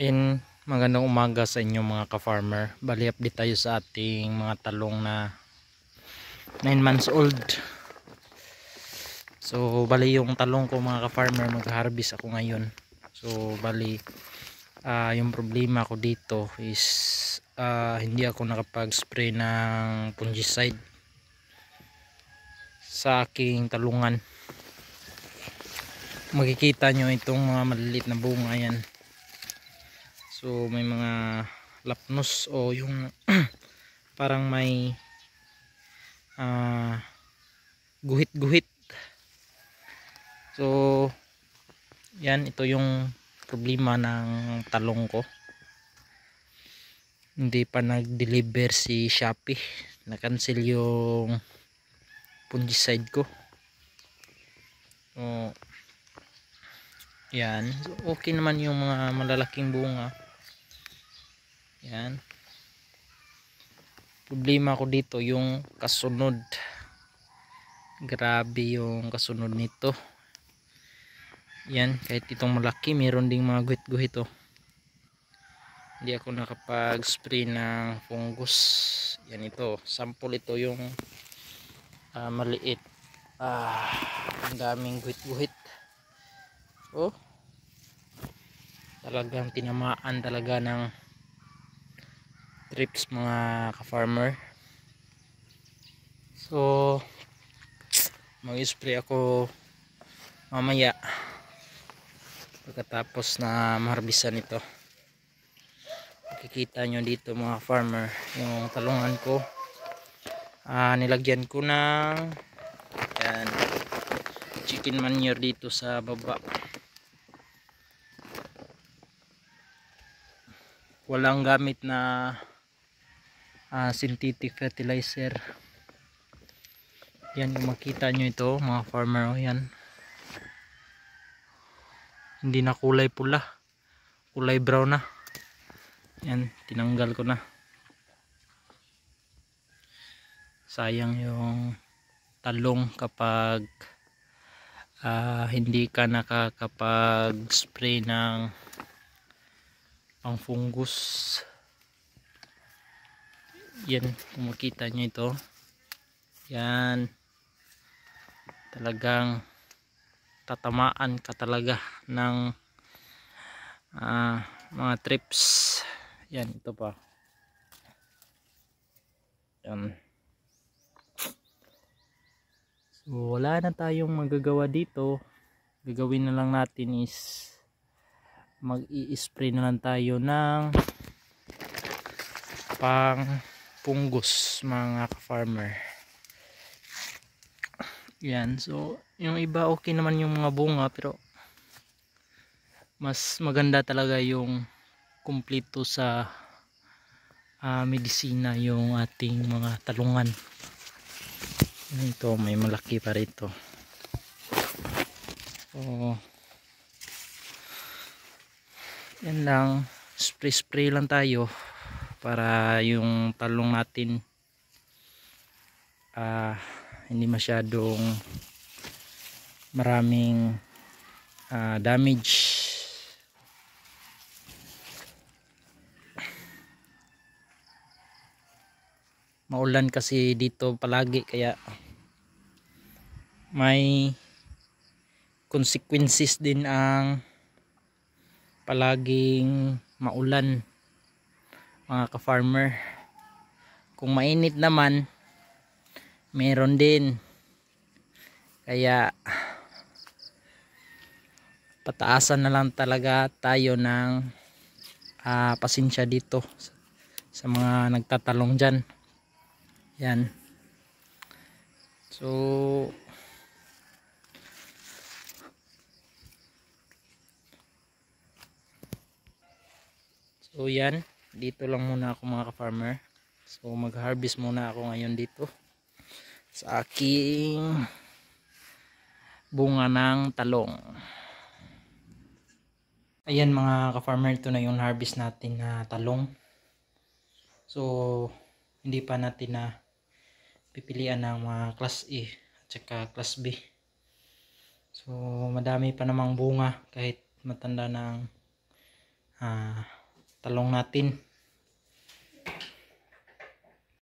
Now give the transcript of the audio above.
Ayun, magandang umaga sa inyo mga ka-farmer. Bali update tayo sa ating mga talong na 9 months old. So bali yung talong ko mga ka-farmer, mag-harvest ako ngayon. So bali yung problema ko dito is hindi ako nakapag-spray ng fungicide sa aking talungan. Makikita nyo itong mga maliliit na bunga yan. So may mga lapnos o yung parang may guhit-guhit. So yan, ito yung problema ng talong ko. Hindi pa nag-deliver si Shopee, na-cancel yung fungicide ko. So yan, so, okay naman yung mga malalaking bunga. Yan, problema ko dito yung kasunod. Grabe yung kasunod nito. Yan, kahit itong malaki meron ding mga guhit-guhit oh. Hindi ako nakapag-spray ng fungus. Yan, ito sample, ito yung maliit. Ang daming guhit-guhit. Oh, talagang tinamaan talaga ng trips mga ka-farmer. So mag-spray ako mamaya pagkatapos na maharbisan ito. Makikita nyo dito mga farmer, yung talungan ko nilagyan ko ng yan, chicken manure dito sa baba. Walang gamit na synthetic fertilizer. Yan, yung makita nyo ito mga farmer, yan hindi na kulay pula, kulay brown na. Yan, tinanggal ko na. Sayang yung talong kapag hindi ka nakakapag spray ng pang fungus. Yan, kung makita nyo ito, yan, talagang tatamaan ka talaga ng mga trips. Yan, ito pa yan. So wala na tayong magagawa dito. Gagawin na lang natin is mag-i-spray na lang tayo ng pang fungus mga ka-farmer. Yan, so yung iba okay naman yung mga bunga, pero mas maganda talaga yung kumpleto sa medisina yung ating mga talungan. Ito, may malaki pa rito. So yan lang, spray lang tayo para yung talong natin hindi masyadong maraming damage. Maulan kasi dito palagi, kaya may consequences din ang palaging maulan mga ka-farmer. Kung mainit naman meron din, kaya pataasan na lang talaga tayo ng pasensya dito sa mga nagtatalong dyan. Yan, so yan, dito lang muna ako mga ka-farmer. So mag-harvest muna ako ngayon dito sa aking bunga ng talong. Ayan mga ka-farmer, ito na yung harvest natin na talong. So hindi pa natin na pipilian ng mga class A at saka class B. So madami pa namang bunga kahit matanda ng talong natin.